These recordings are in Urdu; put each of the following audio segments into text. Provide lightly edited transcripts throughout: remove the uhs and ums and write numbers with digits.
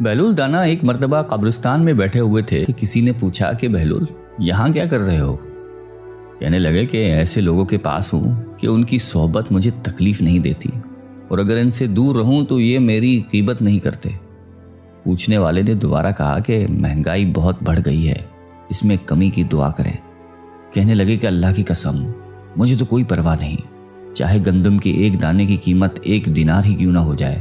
بہلول دانا ایک مرتبہ قبرستان میں بیٹھے ہوئے تھے کہ کسی نے پوچھا کہ بہلول یہاں کیا کر رہے ہو؟ کہنے لگے کہ ایسے لوگوں کے پاس ہوں کہ ان کی صحبت مجھے تکلیف نہیں دیتی اور اگر ان سے دور رہوں تو یہ میری غیبت نہیں کرتے۔ پوچھنے والے نے دوبارہ کہا کہ مہنگائی بہت بڑھ گئی ہے، اس میں کمی کی دعا کریں۔ کہنے لگے کہ اللہ کی قسم مجھے تو کوئی پرواہ نہیں، چاہے گندم کے ایک دانے کی قیمت 1 دینار ہی کیوں نہ ہو جائے،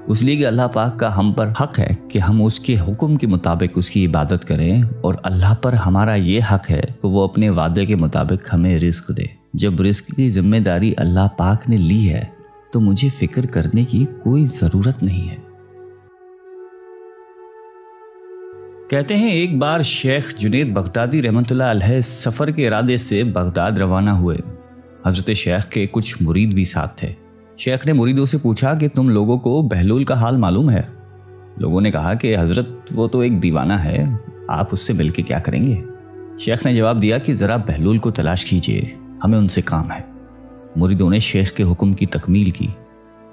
اس لیے کہ اللہ پاک کا ہم پر حق ہے کہ ہم اس کے حکم کے مطابق اس کی عبادت کریں، اور اللہ پر ہمارا یہ حق ہے کہ وہ اپنے وعدے کے مطابق ہمیں رزق دے۔ جب رزق کی ذمہ داری اللہ پاک نے لی ہے تو مجھے فکر کرنے کی کوئی ضرورت نہیں ہے۔ کہتے ہیں ایک بار شیخ جنید بغدادی رحمۃ اللہ علیہ سفر کے ارادے سے بغداد روانہ ہوئے۔ حضرت شیخ کے کچھ مرید بھی ساتھ تھے۔ شیخ نے مریدوں سے پوچھا کہ تم لوگوں کو بہلول کا حال معلوم ہے؟ لوگوں نے کہا کہ حضرت وہ تو ایک دیوانہ ہے، آپ اس سے مل کے کیا کریں گے؟ شیخ نے جواب دیا کہ ذرا بہلول کو تلاش کیجئے، ہمیں ان سے کام ہے۔ مریدوں نے شیخ کے حکم کی تکمیل کی۔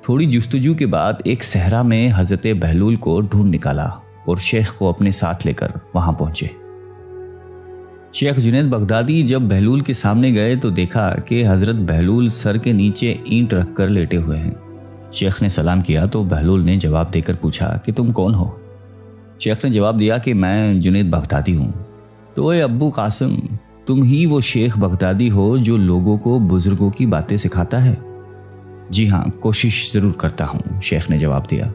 تھوڑی جستجو کے بعد ایک صحرا میں حضرت بہلول کو ڈھونڈ نکالا اور شیخ کو اپنے ساتھ لے کر وہاں پہنچے۔ شیخ جنید بغدادی جب بہلول کے سامنے گئے تو دیکھا کہ حضرت بہلول سر کے نیچے اینٹ رکھ کر لیٹے ہوئے ہیں۔ شیخ نے سلام کیا تو بہلول نے جواب دے کر پوچھا کہ تم کون ہو؟ شیخ نے جواب دیا کہ میں جنید بغدادی ہوں۔ تو اے ابو قاسم، تم ہی وہ شیخ بغدادی ہو جو لوگوں کو بزرگوں کی باتیں سکھاتا ہے؟ جی ہاں، کوشش ضرور کرتا ہوں، شیخ نے جواب دیا۔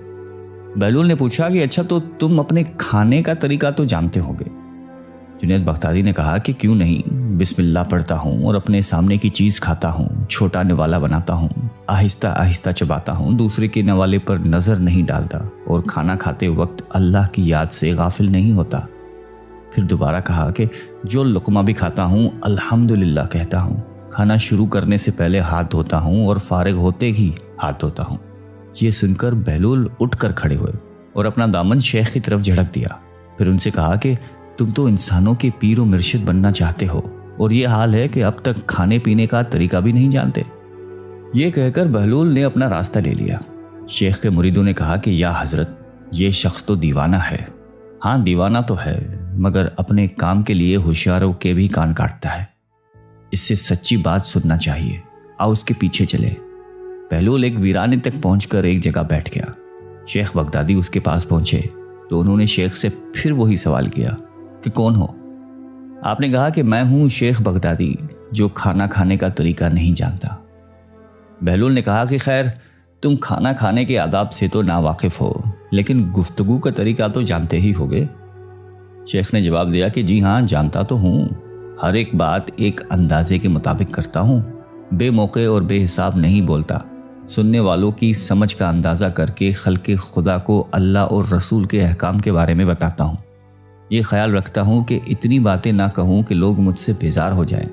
بہلول نے پوچھا کہ اچھا تو تم اپنے کھانے کا طریقہ تو جانتے ہوگے؟ جنید بغدادی نے کہا کہ کیوں نہیں، بسم اللہ پڑھتا ہوں اور اپنے سامنے کی چیز کھاتا ہوں، چھوٹا نوالا بناتا ہوں، آہستہ آہستہ چباتا ہوں، دوسرے کے نوالے پر نظر نہیں ڈالتا اور کھانا کھاتے وقت اللہ کی یاد سے غافل نہیں ہوتا۔ پھر دوبارہ کہا کہ جو لقمہ بھی کھاتا ہوں الحمدللہ کہتا ہوں، کھانا شروع کرنے سے پہلے ہاتھ دھوتا ہوں اور فارغ ہوتے ہی ہاتھ دھوتا ہوں۔ یہ سن کر بہلول اٹھ کر کھڑے ہوئے اور اپنا دامن شیخ کی طرف جھڑک دیا۔ پھر ان سے کہا کہ تم تو انسانوں کے پیر و مرشد بننا چاہتے ہو اور یہ حال ہے کہ اب تک کھانے پینے کا طریقہ بھی نہیں جانتے۔ یہ کہہ کر بہلول نے اپنا راستہ لے لیا۔ شیخ کے مریدوں نے کہا کہ یا حضرت، یہ شخص تو دیوانہ ہے۔ ہاں دیوانہ تو ہے، مگر اپنے کام کے لیے ہوشیاروں کے بھی کان کاٹتا ہے، اس سے سچی بات سننا چاہیے، آؤ اس کے پیچھے چلے۔ بہلول ایک ویرانے تک پہنچ کر ایک جگہ بیٹھ گیا۔ شیخ بغدادی اس کے پاس پہنچے تو انہوں نے شیخ سے پھر وہی سوال کیا کہ کون ہو؟ آپ نے کہا کہ میں ہوں شیخ بغدادی جو کھانا کھانے کا طریقہ نہیں جانتا۔ بہلول نے کہا کہ خیر، تم کھانا کھانے کے آداب سے تو ناواقف ہو، لیکن گفتگو کا طریقہ تو جانتے ہی ہوگے۔ شیخ نے جواب دیا کہ جی ہاں، جانتا تو ہوں، ہر ایک بات ایک اندازے کے مطابق کرتا ہوں، بے موقع اور بے حساب نہیں بولتا، سننے والوں کی سمجھ کا اندازہ کر کے خلق خدا کو اللہ اور رسول کے احکام کے بارے میں بتاتا ہوں۔ یہ خیال رکھتا ہوں کہ اتنی باتیں نہ کہوں کہ لوگ مجھ سے بیزار ہو جائیں،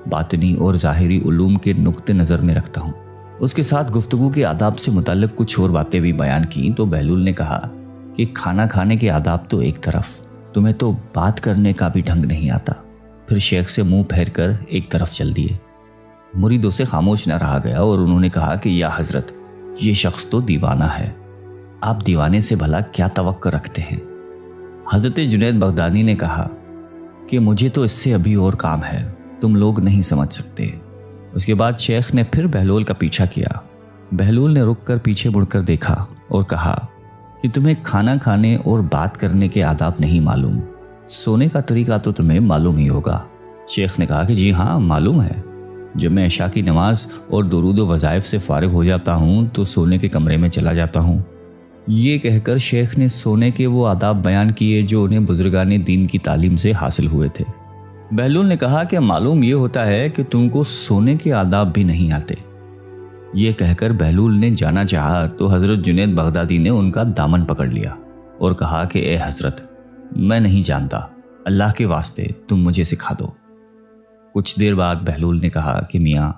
باطنی اور ظاہری علوم کے نقطے نظر میں رکھتا ہوں۔ اس کے ساتھ گفتگو کے آداب سے متعلق کچھ اور باتیں بھی بیان کی تو بہلول نے کہا کہ کھانا کھانے کے آداب تو ایک طرف، تمہیں تو بات کرنے کا بھی ڈھنگ نہیں آتا۔ پھر شیخ سے منہ پھیر کر ایک طرف چل دیے۔ مریدوں سے خاموش نہ رہا گیا اور انہوں نے کہا کہ یا حضرت، یہ شخص تو دیوانہ ہے، آپ دیوانے سے بھلا کیا توقع رکھتے ہیں؟ حضرت جنید بغدادی نے کہا کہ مجھے تو اس سے ابھی اور کام ہے، تم لوگ نہیں سمجھ سکتے۔ اس کے بعد شیخ نے پھر بہلول کا پیچھا کیا۔ بہلول نے رک کر پیچھے مڑ کر دیکھا اور کہا کہ تمہیں کھانا کھانے اور بات کرنے کے آداب نہیں معلوم، سونے کا طریقہ تو تمہیں معلوم ہی ہوگا۔ شیخ نے کہا کہ جی ہاں معلوم ہے، جب میں عشاء کی نماز اور درود و وظائف سے فارغ ہو جاتا ہوں تو سونے کے کمرے میں چلا جاتا ہوں۔ یہ کہہ کر شیخ نے سونے کے وہ آداب بیان کیے جو انہیں بزرگان دین کی تعلیم سے حاصل ہوئے تھے۔ بہلول نے کہا کہ معلوم یہ ہوتا ہے کہ تم کو سونے کے آداب بھی نہیں آتے۔ یہ کہہ کر بہلول نے جانا چاہا تو حضرت جنید بغدادی نے ان کا دامن پکڑ لیا اور کہا کہ اے حضرت، میں نہیں جانتا، اللہ کے واسطے تم مجھے سکھا دو۔ کچھ دیر بعد بہلول نے کہا کہ میاں،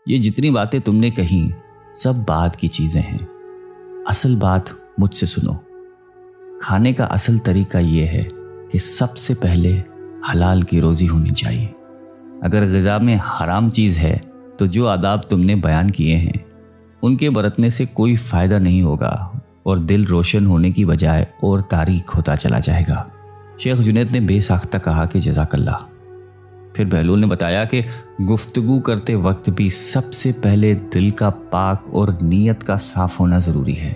یہ جتنی باتیں تم نے کہیں سب بعد کی چیزیں ہیں، اصل بات مجھ سے سنو۔ کھانے کا اصل طریقہ یہ ہے کہ سب سے پہلے حلال کی روزی ہونی چاہیے۔ اگر غذا میں حرام چیز ہے تو جو آداب تم نے بیان کیے ہیں ان کے برتنے سے کوئی فائدہ نہیں ہوگا اور دل روشن ہونے کی بجائے اور تاریک ہوتا چلا جائے گا۔ شیخ جنید نے بے ساختہ کہا کہ جزاک اللہ۔ پھر بہلول نے بتایا کہ گفتگو کرتے وقت بھی سب سے پہلے دل کا پاک اور نیت کا صاف ہونا ضروری ہے،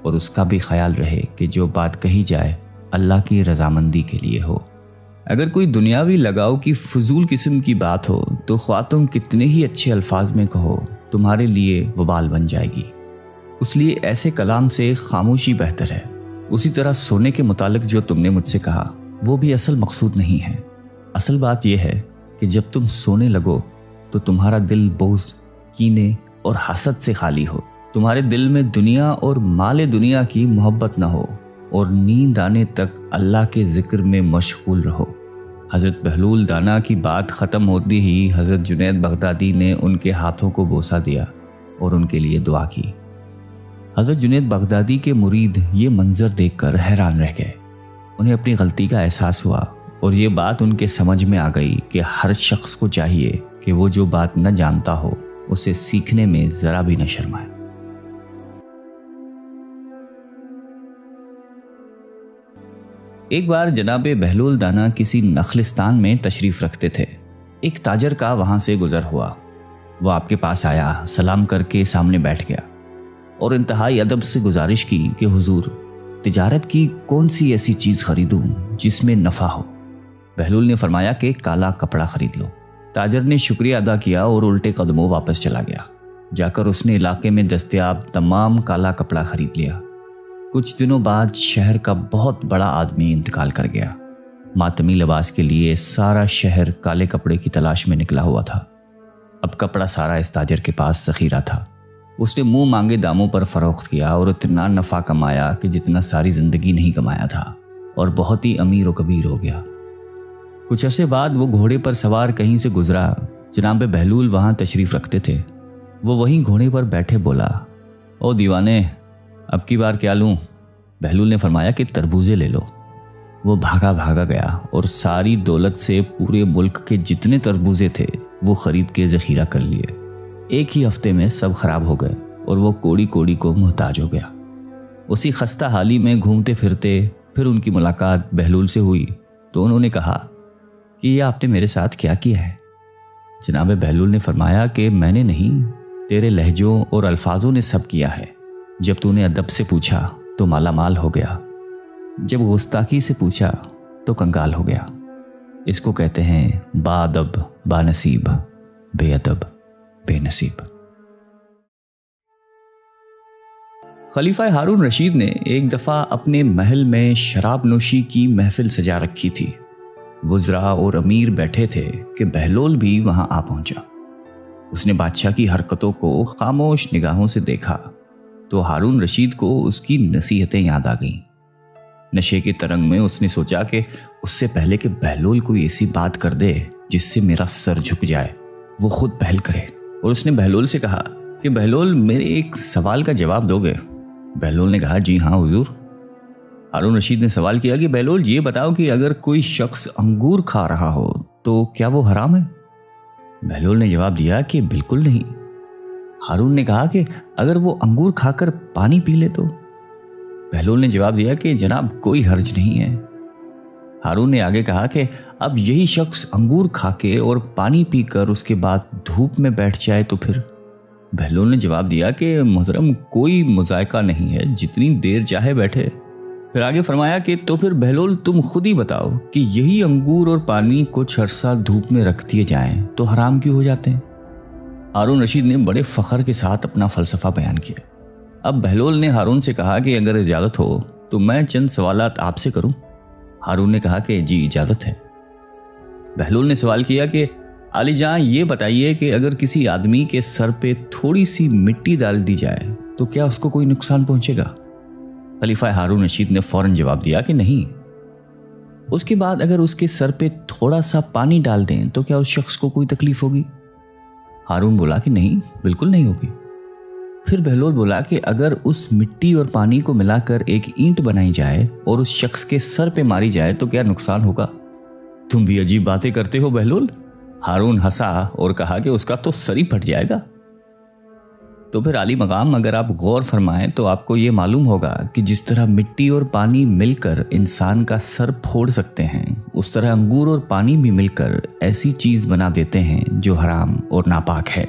اور اس کا بھی خیال رہے کہ جو بات کہی جائے اللہ کی رضامندی کے لیے ہو۔ اگر کوئی دنیاوی لگاؤ کی فضول قسم کی بات ہو تو خواہ تم کتنے ہی اچھے الفاظ میں کہو، تمہارے لیے وبال بن جائے گی۔ اس لیے ایسے کلام سے خاموشی بہتر ہے۔ اسی طرح سونے کے متعلق جو تم نے مجھ سے کہا وہ بھی اصل مقصود نہیں ہے۔ اصل بات یہ ہے کہ جب تم سونے لگو تو تمہارا دل بغض، کینے اور حسد سے خالی ہو، تمہارے دل میں دنیا اور مال دنیا کی محبت نہ ہو، اور نیند آنے تک اللہ کے ذکر میں مشغول رہو۔ حضرت بہلول دانا کی بات ختم ہوتی ہی حضرت جنید بغدادی نے ان کے ہاتھوں کو بوسہ دیا اور ان کے لیے دعا کی۔ حضرت جنید بغدادی کے مرید یہ منظر دیکھ کر حیران رہ گئے۔ انہیں اپنی غلطی کا احساس ہوا، اور یہ بات ان کے سمجھ میں آ گئی کہ ہر شخص کو چاہیے کہ وہ جو بات نہ جانتا ہو اسے سیکھنے میں ذرا بھی نہ شرمائے۔ ایک بار جناب بہلول دانا کسی نخلستان میں تشریف رکھتے تھے۔ ایک تاجر کا وہاں سے گزر ہوا۔ وہ آپ کے پاس آیا، سلام کر کے سامنے بیٹھ گیا اور انتہائی ادب سے گزارش کی کہ حضور، تجارت کی کون سی ایسی چیز خریدوں جس میں نفع ہو؟ بہلول نے فرمایا کہ کالا کپڑا خرید لو۔ تاجر نے شکریہ ادا کیا اور الٹے قدموں واپس چلا گیا۔ جا کر اس نے علاقے میں دستیاب تمام کالا کپڑا خرید لیا۔ کچھ دنوں بعد شہر کا بہت بڑا آدمی انتقال کر گیا۔ ماتمی لباس کے لیے سارا شہر کالے کپڑے کی تلاش میں نکلا ہوا تھا۔ اب کپڑا سارا اس تاجر کے پاس ذخیرہ تھا۔ اس نے منہ مانگے داموں پر فروخت کیا اور اتنا نفع کمایا کہ جتنا ساری زندگی نہیں کمایا تھا، اور بہت ہی امیر و کبیر ہو گیا۔ کچھ عرصے بعد وہ گھوڑے پر سوار کہیں سے گزرا۔ جناب بہلول وہاں تشریف رکھتے تھے۔ وہ وہیں گھوڑے پر بیٹھے بولا، او دیوانے، اب کی بار کیا لوں؟ بہلول نے فرمایا کہ تربوزے لے لو۔ وہ بھاگا گیا اور ساری دولت سے پورے ملک کے جتنے تربوزے تھے وہ خرید کے ذخیرہ کر لیے۔ ایک ہی ہفتے میں سب خراب ہو گئے اور وہ کوڑی کوڑی کو محتاج ہو گیا۔ اسی خستہ حالی میں گھومتے پھرتے پھر ان کی ملاقات بہلول سے ہوئی تو انہوں نے کہا کہ یہ آپ نے میرے ساتھ کیا کیا ہے؟ جناب بہلول نے فرمایا کہ میں نے نہیں، تیرے لہجوں اور الفاظوں نے سب کیا ہے۔ جب تو نے ادب سے پوچھا تو مالا مال ہو گیا، جب گستاخی سے پوچھا تو کنگال ہو گیا۔ اس کو کہتے ہیں با ادب با نصیب، بے ادب بے نصیب۔ خلیفہ ہارون رشید نے ایک دفعہ اپنے محل میں شراب نوشی کی محفل سجا رکھی تھی۔ وزراء اور امیر بیٹھے تھے کہ بہلول بھی وہاں آ پہنچا۔ اس نے بادشاہ کی حرکتوں کو خاموش نگاہوں سے دیکھا تو ہارون رشید کو اس کی نصیحتیں یاد آ گئیں۔ نشے کے ترنگ میں اس نے سوچا کہ اس سے پہلے کہ بہلول کوئی ایسی بات کر دے جس سے میرا سر جھک جائے، وہ خود پہل کرے، اور اس نے بہلول سے کہا کہ بہلول، میرے ایک سوال کا جواب دو گے؟ بہلول نے کہا جی ہاں حضور۔ ہارون رشید نے سوال کیا کہ بہلول، یہ بتاؤ کہ اگر کوئی شخص انگور کھا رہا ہو تو کیا وہ حرام ہے؟ بہلول نے جواب دیا کہ بالکل نہیں۔ ہارون نے کہا کہ اگر وہ انگور کھا کر پانی پی لے تو؟ بہلول نے جواب دیا کہ جناب کوئی حرج نہیں ہے۔ ہارون نے آگے کہا کہ اب یہی شخص انگور کھا کے اور پانی پی کر اس کے بعد دھوپ میں بیٹھ جائے تو پھر؟ بہلول نے جواب دیا کہ محترم کوئی مذائقہ نہیں ہے، جتنی دیر چاہے بیٹھے۔ پھر آگے فرمایا کہ تو پھر بہلول تم خود ہی بتاؤ کہ یہی انگور اور پانی کچھ عرصہ دھوپ میں رکھ دیے جائیں تو حرام کیوں ہو جاتے ہیں؟ ہارون رشید نے بڑے فخر کے ساتھ اپنا فلسفہ بیان کیا۔ اب بہلول نے ہارون سے کہا کہ اگر اجازت ہو تو میں چند سوالات آپ سے کروں؟ ہارون نے کہا کہ جی اجازت ہے۔ بہلول نے سوال کیا کہ علی جان یہ بتائیے کہ اگر کسی آدمی کے سر پہ تھوڑی سی مٹی ڈال دی جائے تو کیا اس کو کوئی نقصان پہنچے گا؟ خلیفہ ہارون رشید نے فوراً جواب دیا کہ نہیں۔ اس کے بعد اگر اس کے سر پہ تھوڑا سا پانی ڈال دیں تو کیا اس شخص کو کوئی تکلیف ہوگی؟ ہارون بولا کہ نہیں، بالکل نہیں ہوگی۔ پھر بہلول بولا کہ اگر اس مٹی اور پانی کو ملا کر ایک اینٹ بنائی جائے اور اس شخص کے سر پہ ماری جائے تو کیا نقصان ہوگا؟ تم بھی عجیب باتیں کرتے ہو بہلول۔ ہارون ہنسا اور کہا کہ اس کا تو سر ہی پھٹ جائے گا۔ تو پھر عالی مقام اگر آپ غور فرمائیں تو آپ کو یہ معلوم ہوگا کہ جس طرح مٹی اور پانی مل کر انسان کا سر پھوڑ سکتے ہیں، اس طرح انگور اور پانی بھی مل کر ایسی چیز بنا دیتے ہیں جو حرام اور ناپاک ہے،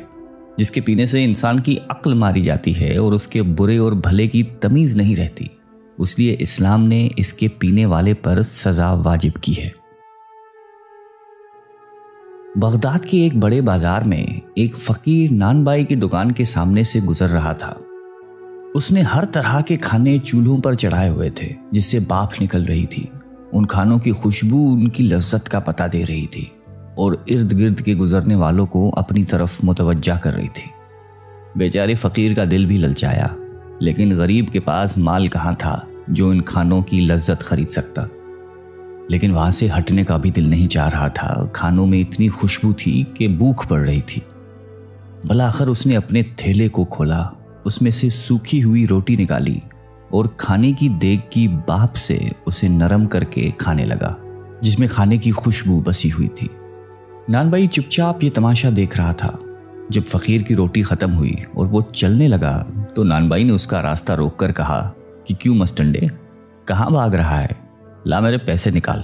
جس کے پینے سے انسان کی عقل ماری جاتی ہے اور اس کے برے اور بھلے کی تمیز نہیں رہتی۔ اس لیے اسلام نے اس کے پینے والے پر سزا واجب کی ہے۔ بغداد کے ایک بڑے بازار میں ایک فقیر نان بائی کی دکان کے سامنے سے گزر رہا تھا۔ اس نے ہر طرح کے کھانے چولہوں پر چڑھائے ہوئے تھے جس سے بھاپ نکل رہی تھی۔ ان کھانوں کی خوشبو ان کی لذت کا پتہ دے رہی تھی اور ارد گرد کے گزرنے والوں کو اپنی طرف متوجہ کر رہی تھی۔ بیچارے فقیر کا دل بھی للچایا، لیکن غریب کے پاس مال کہاں تھا جو ان کھانوں کی لذت خرید سکتا۔ لیکن وہاں سے ہٹنے کا بھی دل نہیں چاہ رہا تھا۔ کھانوں میں اتنی خوشبو تھی کہ بھوک پڑ رہی تھی۔ بلاخر اس نے اپنے تھیلے کو کھولا، اس میں سے سوکھی ہوئی روٹی نکالی اور کھانے کی دیگ کی بھاپ سے اسے نرم کر کے کھانے لگا، جس میں کھانے کی خوشبو بسی ہوئی تھی۔ نان بھائی چپ چاپ یہ تماشا دیکھ رہا تھا۔ جب فقیر کی روٹی ختم ہوئی اور وہ چلنے لگا تو نان بھائی نے اس کا راستہ روک کر کہا کہ کیوں مسٹنڈے، کہاں بھاگ رہا ہے؟ لا میرے پیسے نکال۔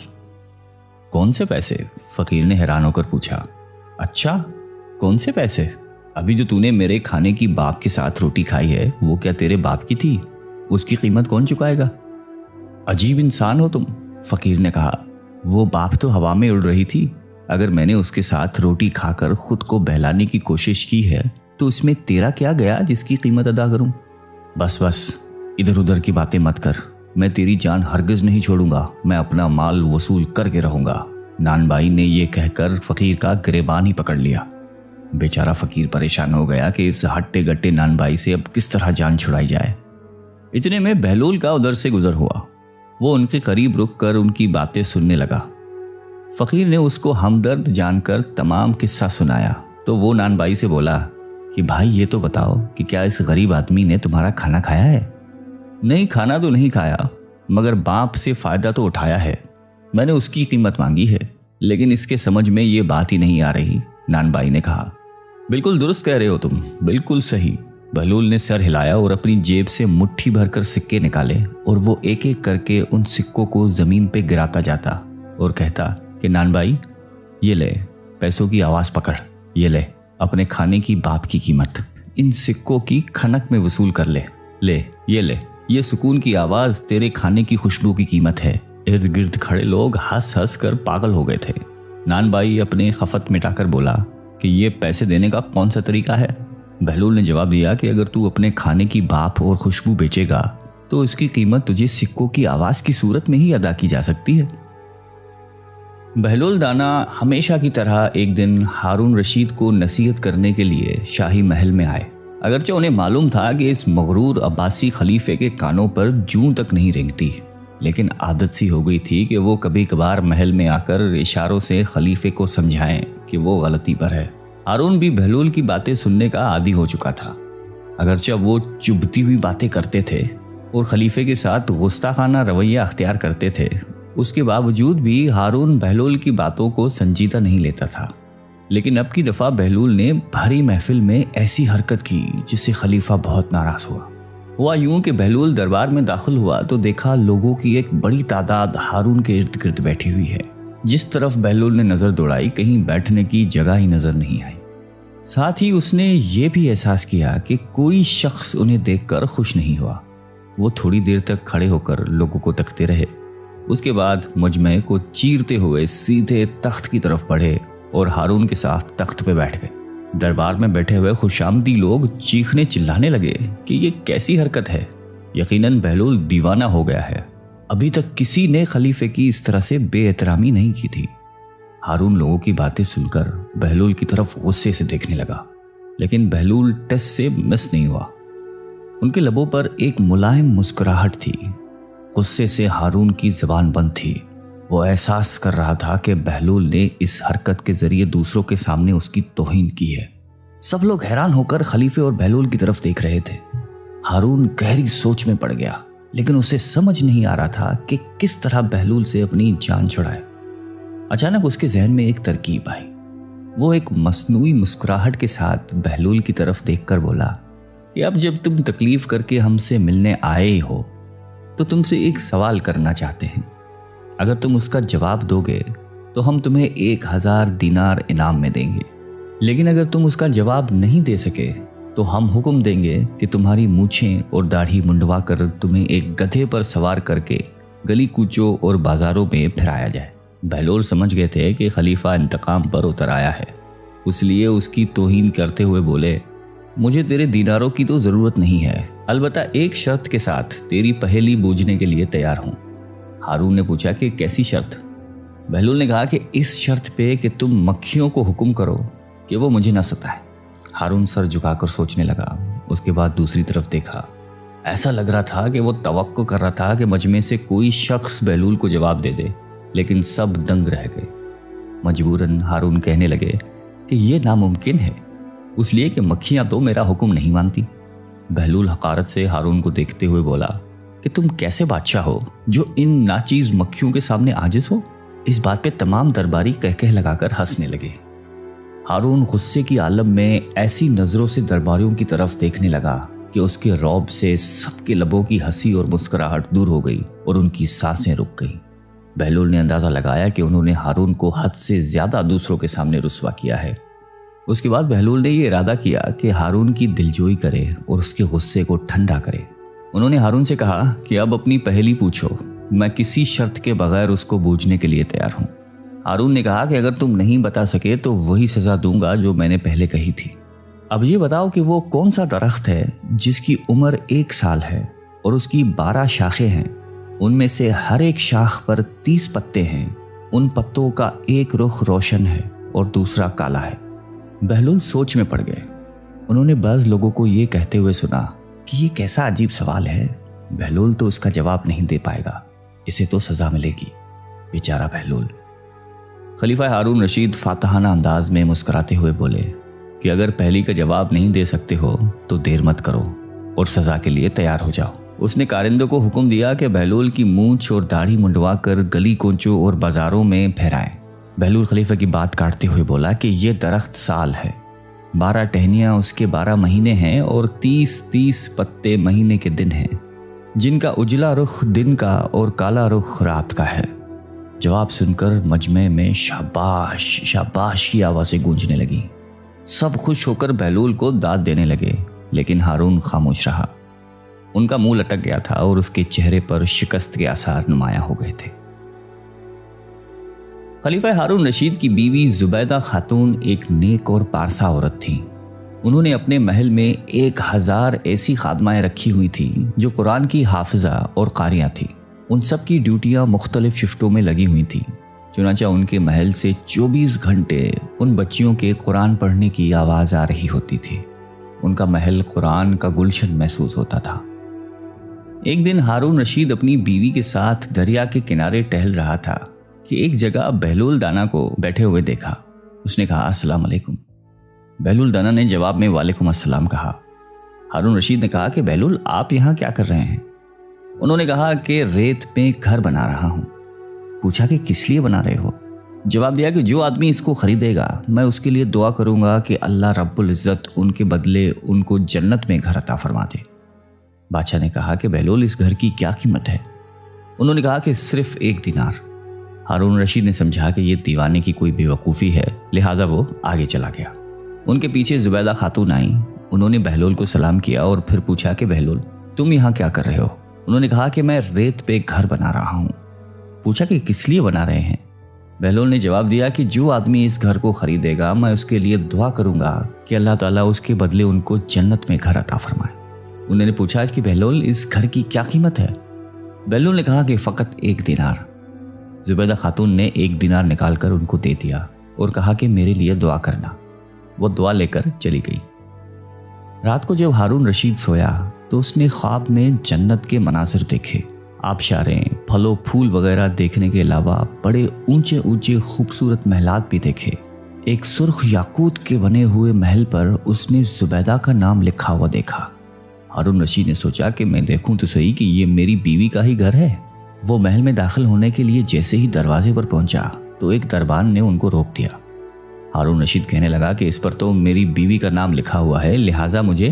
کون سے پیسے؟ فقیر نے حیران ہو کر پوچھا۔ اچھا، کون سے پیسے؟ ابھی جو تو نے میرے کھانے کی باپ کے ساتھ روٹی کھائی ہے وہ کیا تیرے باپ کی تھی؟ اس کی قیمت کون چکائے گا؟ عجیب انسان ہو تم، فقیر نے کہا۔ وہ باپ تو ہوا میں اڑ رہی تھی۔ اگر میں نے اس کے ساتھ روٹی کھا کر خود کو بہلانے کی کوشش کی ہے تو اس میں تیرا کیا گیا جس کی قیمت ادا کروں؟ بس ادھر ادھر کی باتیں مت کر، میں تیری جان ہرگز نہیں چھوڑوں گا، میں اپنا مال وصول کر کے رہوں گا۔ نان بھائی نے یہ کہہ کر فقیر کا گریبان ہی پکڑ لیا۔ بیچارہ فقیر پریشان ہو گیا کہ اس ہٹے گٹے نان بھائی سے اب کس طرح جان چھڑائی جائے۔ اتنے میں بہلول کا ادھر سے گزر ہوا۔ وہ ان کے قریب رک کر ان کی باتیں سننے لگا۔ فقیر نے اس کو ہمدرد جان کر تمام قصہ سنایا تو وہ نان بھائی سے بولا کہ بھائی یہ تو بتاؤ کہ کیا اس غریب آدمی نے تمہارا کھانا کھایا ہے؟ نہیں، کھانا تو نہیں کھایا، مگر باپ سے فائدہ تو اٹھایا ہے۔ میں نے اس کی قیمت مانگی ہے، لیکن اس کے سمجھ میں یہ بات ہی نہیں آ رہی، نان بھائی نے کہا۔ بالکل درست کہہ رہے ہو تم، بالکل صحیح۔ بہلول نے سر ہلایا اور اپنی جیب سے مٹھی بھر کر سکے نکالے اور وہ ایک ایک کر کے ان سکوں کو زمین پہ گراتا جاتا اور کہتا کہ نان بھائی یہ لے، پیسوں کی آواز پکڑ، یہ لے اپنے کھانے کی باپ کی قیمت، ان سکوں کی کھنک میں وصول کر لے، لے یہ سکون کی آواز تیرے کھانے کی خوشبو کی قیمت ہے۔ ارد گرد کھڑے لوگ ہنس ہنس کر پاگل ہو گئے تھے۔ نان بھائی اپنے خفت مٹا کر بولا کہ یہ پیسے دینے کا کون سا طریقہ ہے؟ بہلول نے جواب دیا کہ اگر تو اپنے کھانے کی بھاپ اور خوشبو بیچے گا تو اس کی قیمت تجھے سکوں کی آواز کی صورت میں ہی ادا کی جا سکتی ہے۔ بہلول دانا ہمیشہ کی طرح ایک دن ہارون رشید کو نصیحت کرنے کے لیے شاہی محل میں آئے۔ اگرچہ انہیں معلوم تھا کہ اس مغرور عباسی خلیفے کے کانوں پر جوں تک نہیں رینگتی، لیکن عادت سی ہو گئی تھی کہ وہ کبھی کبھار محل میں آ کر اشاروں سے خلیفے کو سمجھائیں کہ وہ غلطی پر ہے۔ ہارون بھی بہلول کی باتیں سننے کا عادی ہو چکا تھا۔ اگرچہ وہ چبھتی ہوئی باتیں کرتے تھے اور خلیفے کے ساتھ گستاخانہ رویہ اختیار کرتے تھے، اس کے باوجود بھی ہارون بہلول کی باتوں کو سنجیدہ نہیں لیتا تھا۔ لیکن اب کی دفعہ بہلول نے بھاری محفل میں ایسی حرکت کی جس سے خلیفہ بہت ناراض ہوا یوں کہ بہلول دربار میں داخل ہوا تو دیکھا لوگوں کی ایک بڑی تعداد ہارون کے ارد گرد بیٹھی ہوئی ہے۔ جس طرف بہلول نے نظر دوڑائی کہیں بیٹھنے کی جگہ ہی نظر نہیں آئی۔ ساتھ ہی اس نے یہ بھی احساس کیا کہ کوئی شخص انہیں دیکھ کر خوش نہیں ہوا۔ وہ تھوڑی دیر تک کھڑے ہو کر لوگوں کو تکتے رہے، اس کے بعد مجمع کو چیرتے ہوئے سیدھے تخت کی طرف بڑھے اور ہارون کے ساتھ تخت پہ بیٹھ گئے۔ دربار میں بیٹھے ہوئے خوشامدی لوگ چیخنے چلانے لگے کہ یہ کیسی حرکت ہے، یقیناً بہلول دیوانہ ہو گیا ہے، ابھی تک کسی نے خلیفے کی اس طرح سے بے احترامی نہیں کی تھی۔ ہارون لوگوں کی باتیں سن کر بہلول کی طرف غصے سے دیکھنے لگا، لیکن بہلول ٹس سے مس نہیں ہوا۔ ان کے لبوں پر ایک ملائم مسکراہٹ تھی۔ غصے سے ہارون کی زبان بند تھی۔ وہ احساس کر رہا تھا کہ بہلول نے اس حرکت کے ذریعے دوسروں کے سامنے اس کی توہین کی ہے۔ سب لوگ حیران ہو کر خلیفے اور بہلول کی طرف دیکھ رہے تھے۔ ہارون گہری سوچ میں پڑ گیا، لیکن اسے سمجھ نہیں آ رہا تھا کہ کس طرح بہلول سے اپنی جان چھڑائے۔ اچانک اس کے ذہن میں ایک ترکیب آئی۔ وہ ایک مصنوعی مسکراہٹ کے ساتھ بہلول کی طرف دیکھ کر بولا کہ اب جب تم تکلیف کر کے ہم سے ملنے آئے ہو تو تم سے ایک سوال کرنا چاہتے ہیں۔ اگر تم اس کا جواب دو گے تو ہم تمہیں 1000 دینار انعام میں دیں گے، لیکن اگر تم اس کا جواب نہیں دے سکے تو ہم حکم دیں گے کہ تمہاری مونچھیں اور داڑھی منڈوا کر تمہیں ایک گدھے پر سوار کر کے گلی کوچوں اور بازاروں میں پھرایا جائے۔ بہلول سمجھ گئے تھے کہ خلیفہ انتقام پر اتر آیا ہے، اس لیے اس کی توہین کرتے ہوئے بولے، مجھے تیرے دیناروں کی تو ضرورت نہیں ہے، البتہ ایک شرط کے ساتھ تیری پہیلی بوجھنے کے لیے تیار ہوں۔ ہارون نے پوچھا کہ کیسی شرط؟ بہلول نے کہا کہ اس شرط پہ کہ تم مکھیوں کو حکم کرو کہ وہ مجھے نہ ستائے۔ ہارون سر جھکا کر سوچنے لگا، اس کے بعد دوسری طرف دیکھا۔ ایسا لگ رہا تھا کہ وہ توقع کر رہا تھا کہ مجمع سے کوئی شخص بہلول کو جواب دے دے، لیکن سب دنگ رہ گئے۔ مجبوراً ہارون کہنے لگے کہ یہ ناممکن ہے، اس لیے کہ مکھیاں تو میرا حکم نہیں مانتی۔ بہلول حقارت سے ہارون کو دیکھتے ہوئے بولا کہ تم کیسے بادشاہ ہو جو ان ناچیز مکھیوں کے سامنے عاجز ہو؟ اس بات پہ تمام درباری کہہ لگا کر ہنسنے لگے۔ ہارون غصے کی عالم میں ایسی نظروں سے درباریوں کی طرف دیکھنے لگا کہ اس کے رعب سے سب کے لبوں کی ہنسی اور مسکراہٹ دور ہو گئی اور ان کی سانسیں رک گئیں۔ بہلول نے اندازہ لگایا کہ انہوں نے ہارون کو حد سے زیادہ دوسروں کے سامنے رسوا کیا ہے۔ اس کے بعد بہلول نے یہ ارادہ کیا کہ ہارون کی دلجوئی کرے اور اس کے غصے کو ٹھنڈا کرے۔ انہوں نے ہارون سے کہا کہ اب اپنی پہیلی پوچھو، میں کسی شرط کے بغیر اس کو بوجھنے کے لیے تیار ہوں۔ ہارون نے کہا کہ اگر تم نہیں بتا سکے تو وہی سزا دوں گا جو میں نے پہلے کہی تھی۔ اب یہ بتاؤ کہ وہ کون سا درخت ہے جس کی عمر 1 سال ہے اور اس کی 12 شاخیں ہیں، ان میں سے ہر ایک شاخ پر 30 پتے ہیں، ان پتوں کا ایک رخ روشن ہے اور دوسرا کالا ہے۔ بہلول سوچ میں پڑ گئے۔ انہوں نے بعض لوگوں کو یہ کہتے ہوئے سنا کہ یہ کیسا عجیب سوال ہے، بہلول تو اس کا جواب نہیں دے پائے گا، اسے تو سزا ملے گی، بیچارہ بہلول۔ خلیفہ ہارون رشید فاتحانہ انداز میں مسکراتے ہوئے بولے کہ اگر پہلی کا جواب نہیں دے سکتے ہو تو دیر مت کرو اور سزا کے لیے تیار ہو جاؤ۔ اس نے کارندوں کو حکم دیا کہ بہلول کی مونچھ اور داڑھی منڈوا کر گلی کوچوں اور بازاروں میں پھیرائیں۔ بہلول خلیفہ کی بات کاٹتے ہوئے بولا کہ یہ درخت سال ہے، 12 ٹہنیاں اس کے 12 مہینے ہیں اور 30 پتے مہینے کے دن ہیں، جن کا اجلا رخ دن کا اور کالا رخ رات کا ہے۔ جواب سن کر مجمع میں شاباش شاباش کی آوازیں گونجنے لگیں۔ سب خوش ہو کر بہلول کو داد دینے لگے، لیکن ہارون خاموش رہا۔ ان کا منہ لٹک گیا تھا اور اس کے چہرے پر شکست کے آثار نمایاں ہو گئے تھے۔ خلیفہ ہارون رشید کی بیوی زبیدہ خاتون ایک نیک اور پارسا عورت تھیں۔ انہوں نے اپنے محل میں 1000 ایسی خادمائیں رکھی ہوئی تھیں جو قرآن کی حافظہ اور قاریاں تھیں۔ ان سب کی ڈیوٹیاں مختلف شفٹوں میں لگی ہوئی تھیں، چنانچہ ان کے محل سے 24 گھنٹے ان بچیوں کے قرآن پڑھنے کی آواز آ رہی ہوتی تھی۔ ان کا محل قرآن کا گلشن محسوس ہوتا تھا۔ ایک دن ہارون رشید اپنی بیوی کے ساتھ دریا کے کنارے ٹہل رہا تھا کہ ایک جگہ بہلول دانا کو بیٹھے ہوئے دیکھا۔ اس نے کہا السلام علیکم۔ بہلول دانا نے جواب میں وعلیکم السلام کہا۔ ہارون رشید نے کہا کہ بہلول آپ یہاں کیا کر رہے ہیں؟ انہوں نے کہا کہ ریت میں گھر بنا رہا ہوں۔ پوچھا کہ کس لیے بنا رہے ہو؟ جواب دیا کہ جو آدمی اس کو خریدے گا میں اس کے لیے دعا کروں گا کہ اللہ رب العزت ان کے بدلے ان کو جنت میں گھر عطا فرما دے۔ بادشاہ نے کہا کہ بہلول اس گھر کی کیا قیمت ہے؟ انہوں نے کہا کہ صرف 1 دینار۔ ہارون رشید نے سمجھا کہ یہ دیوانے کی کوئی بے وقوفی ہے، لہٰذا وہ آگے چلا گیا۔ ان کے پیچھے زبیدہ خاتون آئیں۔ انہوں نے بہلول کو سلام کیا اور پھر پوچھا کہ بہلول تم یہاں کیا کر رہے ہو؟ انہوں نے کہا کہ میں ریت پہ گھر بنا رہا ہوں۔ پوچھا کہ کس لیے بنا رہے ہیں؟ بہلول نے جواب دیا کہ جو آدمی اس گھر کو خریدے گا میں اس کے لیے دعا کروں گا کہ اللہ تعالیٰ اس کے بدلے ان کو جنت میں گھر عطا فرمائے۔ انہوں نے پوچھا کہ بہلول اس گھر کی کیا قیمت ہے؟ بہلول نے کہا کہ فقط 1 دینار۔ زبیدہ خاتون نے 1 دینار نکال کر ان کو دے دیا اور کہا کہ میرے لیے دعا کرنا۔ وہ دعا لے کر چلی گئی۔ رات کو جب ہارون رشید سویا تو اس نے خواب میں جنت کے مناظر دیکھے۔ آبشاریں، پھل و پھول وغیرہ دیکھنے کے علاوہ بڑے اونچے اونچے خوبصورت محلات بھی دیکھے۔ ایک سرخ یاقوت کے بنے ہوئے محل پر اس نے زبیدہ کا نام لکھا ہوا دیکھا۔ ہارون رشید نے سوچا کہ میں دیکھوں تو صحیح کہ یہ میری بیوی کا ہی گھر ہے۔ وہ محل میں داخل ہونے کے لیے جیسے ہی دروازے پر پہنچا تو ایک دربان نے ان کو روک دیا۔ ہارون رشید کہنے لگا کہ اس پر تو میری بیوی کا نام لکھا ہوا ہے، لہٰذا مجھے